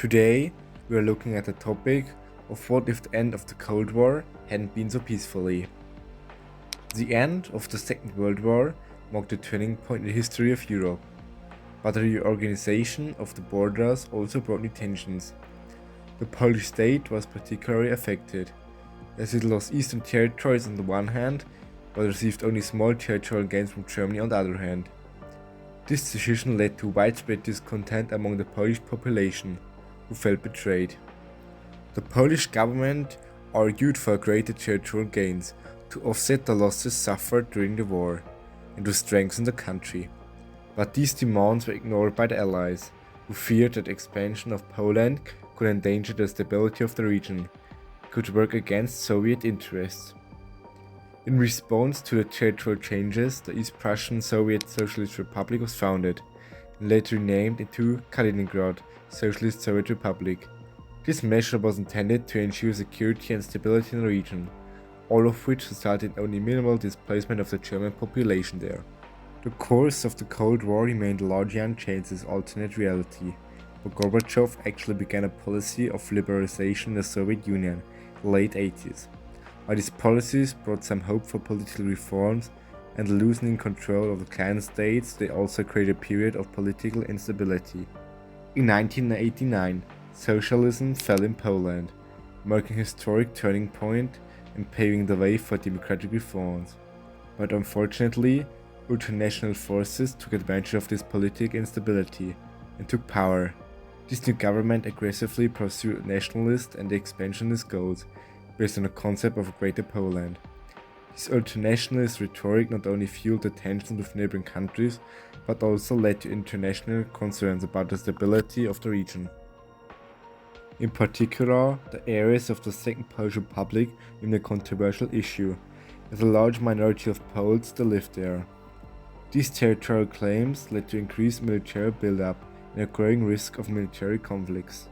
Today, we are looking at the topic of what if the end of the Cold War hadn't been so peacefully. The end of the Second World War marked a turning point in the history of Europe, but the reorganization of the borders also brought new tensions. The Polish state was particularly affected, as it lost eastern territories on the one hand, but received only small territorial gains from Germany on the other hand. This decision led to widespread discontent among the Polish population, who felt betrayed. The Polish government argued for greater territorial gains to offset the losses suffered during the war and to strengthen the country. But these demands were ignored by the Allies, who feared that expansion of Poland could endanger the stability of the region, could work against Soviet interests. In response to the territorial changes, the East Prussian Soviet Socialist Republic was founded and later renamed into Kaliningrad Socialist Soviet Republic. This measure was intended to ensure security and stability in the region, all of which resulted in only minimal displacement of the German population there. The course of the Cold War remained largely unchanged as alternate reality, but Gorbachev actually began a policy of liberalization in the Soviet Union in the late 80s. While these policies brought some hope for political reforms and loosening control of the clan states, they also created a period of political instability. In 1989, socialism fell in Poland, marking a historic turning point and paving the way for democratic reforms. But unfortunately, ultranational forces took advantage of this political instability and took power. This new government aggressively pursued nationalist and expansionist goals based on the concept of a Greater Poland. This ultranationalist rhetoric not only fueled the tensions with neighboring countries, but also led to international concerns about the stability of the region. In particular, the areas of the Second Polish Republic remained a controversial issue, as a large minority of Poles still lived there. These territorial claims led to increased military buildup and a growing risk of military conflicts.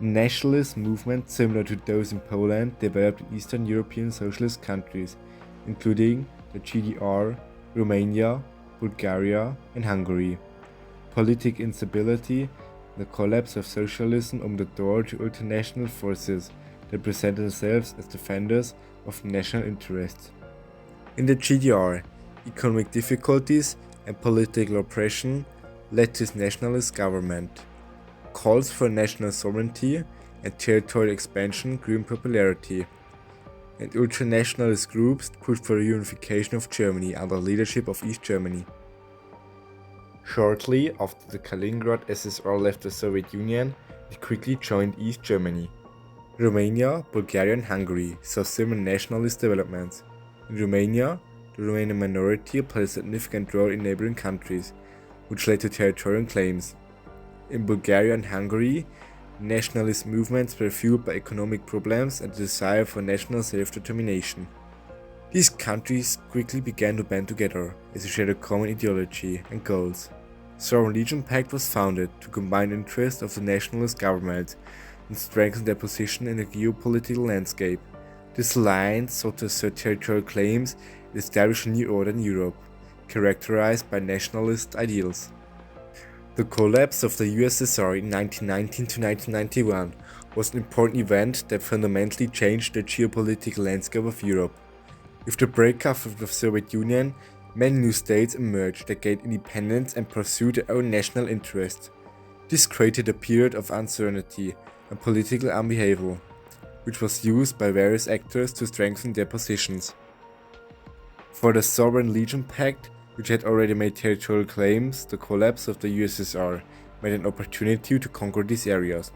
Nationalist movements similar to those in Poland developed in Eastern European socialist countries, including the GDR, Romania, Bulgaria, and Hungary. Political instability and the collapse of socialism opened the door to ultranational forces that presented themselves as defenders of national interests. In the GDR, economic difficulties and political oppression led to its nationalist government. Calls for national sovereignty and territorial expansion grew in popularity, and ultranationalist groups pushed for a reunification of Germany under the leadership of East Germany. Shortly after the Kaliningrad SSR left the Soviet Union, it quickly joined East Germany. Romania, Bulgaria, and Hungary saw similar nationalist developments. In Romania, the Romanian minority played a significant role in neighboring countries, which led to territorial claims. In Bulgaria and Hungary, nationalist movements were fueled by economic problems and the desire for national self-determination. These countries quickly began to band together as they shared a common ideology and goals. So the Legion Pact was founded to combine the interests of the nationalist government and strengthen their position in the geopolitical landscape. This alliance sought to assert territorial claims and establish a new order in Europe, characterized by nationalist ideals. The collapse of the USSR in 1919 to 1991 was an important event that fundamentally changed the geopolitical landscape of Europe. With the breakup of the Soviet Union, many new states emerged that gained independence and pursued their own national interests. This created a period of uncertainty and political upheaval, which was used by various actors to strengthen their positions. For the Sovereign Legion Pact, which had already made territorial claims, the collapse of the USSR made an opportunity to conquer these areas.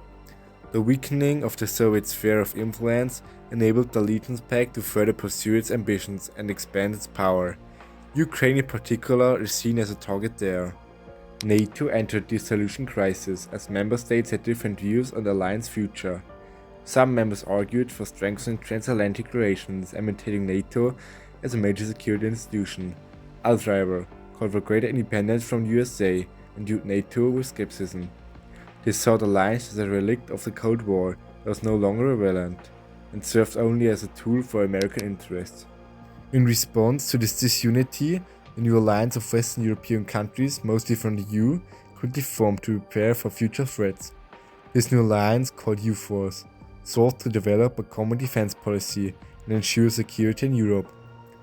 The weakening of the Soviet sphere of influence enabled the Legion Pact to further pursue its ambitions and expand its power. Ukraine in particular is seen as a target there. NATO entered dissolution crisis as member states had different views on the alliance's future. Some members argued for strengthening transatlantic relations and maintaining NATO as a major security institution. Others, however, called for greater independence from the USA and viewed NATO with skepticism. They saw the alliance as a relic of the Cold War that was no longer relevant and served only as a tool for American interests. In response to this disunity, a new alliance of Western European countries, mostly from the EU, quickly formed to prepare for future threats. This new alliance, called U-Force, sought to develop a common defense policy and ensure security in Europe.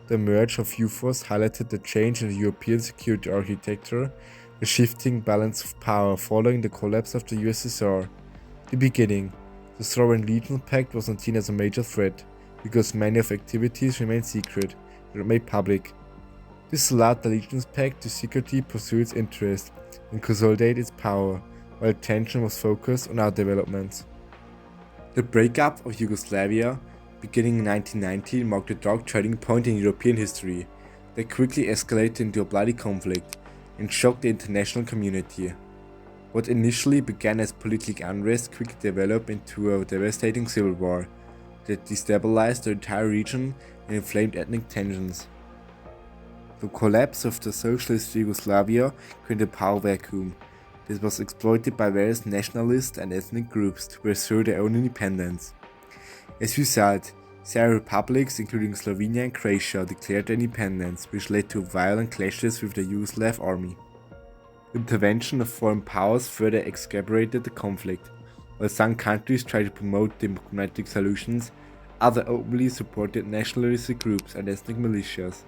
The emergence of U-Force highlighted the change in the European security architecture, the shifting balance of power following the collapse of the USSR. The beginning, the Sovereign Legion Pact was not seen as a major threat, because many of activities remained secret and were made public. This allowed the Legion Pact to secretly pursue its interests and consolidate its power, while attention was focused on other developments. The breakup of Yugoslavia, beginning in 1990, marked a dark turning point in European history that quickly escalated into a bloody conflict and shocked the international community. What initially began as political unrest quickly developed into a devastating civil war that destabilized the entire region and inflamed ethnic tensions. The collapse of the socialist Yugoslavia created a power vacuum that was exploited by various nationalist and ethnic groups to pursue their own independence. As a result, several republics, including Slovenia and Croatia, declared their independence, which led to violent clashes with the Yugoslav army. The intervention of foreign powers further exacerbated the conflict. While some countries tried to promote diplomatic solutions, others openly supported nationalistic groups and ethnic militias.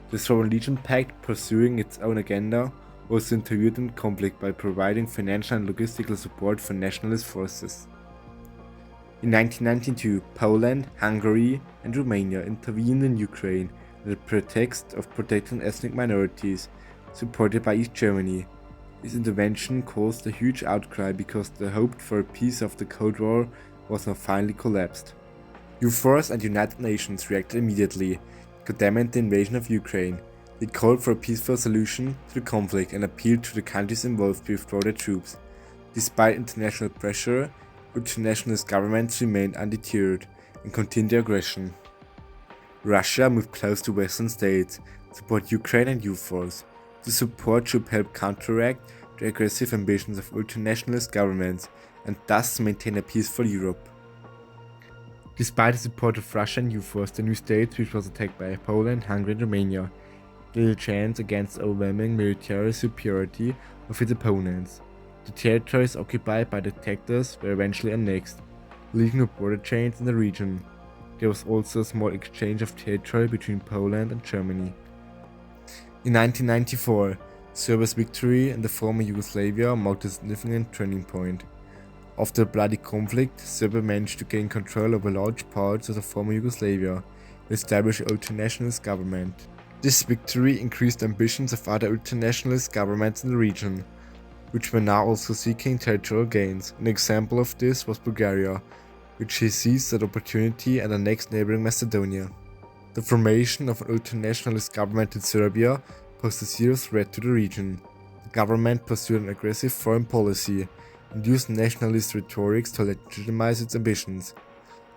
The Sovereign Legion Pact, pursuing its own agenda, also intervened in the conflict by providing financial and logistical support for nationalist forces. In 1992, Poland, Hungary, and Romania intervened in Ukraine under the pretext of protecting ethnic minorities, supported by East Germany. This intervention caused a huge outcry because the hope for a peace of the Cold War was now finally collapsed. U-Force and the United Nations reacted immediately, condemning the invasion of Ukraine. They called for a peaceful solution to the conflict and appealed to the countries involved to withdraw their troops. Despite international pressure, ultranationalist governments remained undeterred and continued their aggression. Russia moved close to Western states to support Ukraine and U-Force. This support should help counteract the aggressive ambitions of ultranationalist governments and thus maintain a peaceful Europe. Despite the support of Russia and U-Force, the new states, which was attacked by Poland, Hungary, and Romania, did a chance against the overwhelming military superiority of its opponents. The territories occupied by the attackers were eventually annexed, leaving no border chains in the region. There was also a small exchange of territory between Poland and Germany. In 1994, Serbia's victory in the former Yugoslavia marked a significant turning point. After a bloody conflict, Serbia managed to gain control over large parts of the former Yugoslavia and establish an ultranationalist government. This victory increased the ambitions of other ultranationalist governments in the region, which were now also seeking territorial gains. An example of this was Bulgaria, which seized that opportunity and annexed neighboring Macedonia. The formation of an ultranationalist government in Serbia posed a serious threat to the region. The government pursued an aggressive foreign policy and used nationalist rhetoric to legitimize its ambitions.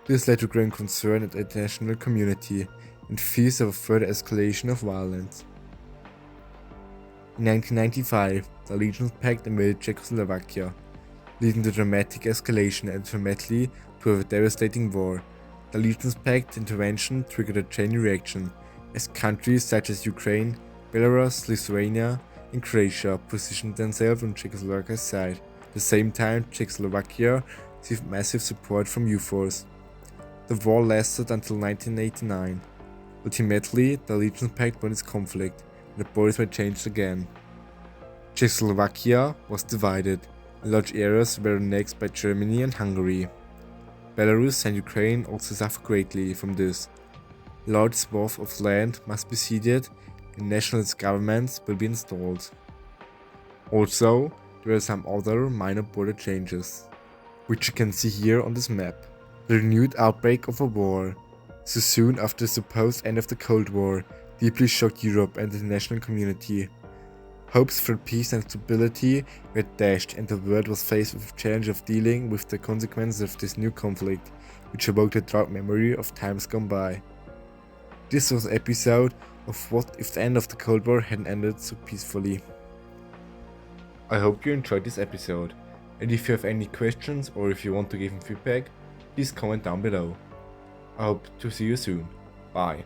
This led to growing concern in the international community and fears of a further escalation of violence. In 1995, the Legion Pact invaded Czechoslovakia, leading to dramatic escalation and ultimately to a devastating war. The Legion Pact intervention triggered a chain reaction, as countries such as Ukraine, Belarus, Lithuania, and Croatia positioned themselves on Czechoslovakia's side. At the same time, Czechoslovakia received massive support from U-Force. The war lasted until 1989. Ultimately, the Legion Pact won its conflict, and the borders were changed again. Czechoslovakia was divided, and large areas were annexed by Germany and Hungary. Belarus and Ukraine also suffered greatly from this. Large swaths of land must be ceded, and nationalist governments will be installed. Also, there are some other minor border changes, which you can see here on this map. The renewed outbreak of a war, so soon after the supposed end of the Cold War, deeply shocked Europe and the international community. Hopes for peace and stability were dashed, and the world was faced with the challenge of dealing with the consequences of this new conflict, which evoked a dark memory of times gone by. This was an episode of What If the End of the Cold War hadn't ended so peacefully. I hope you enjoyed this episode, and if you have any questions or if you want to give me feedback, please comment down below. I hope to see you soon. Bye.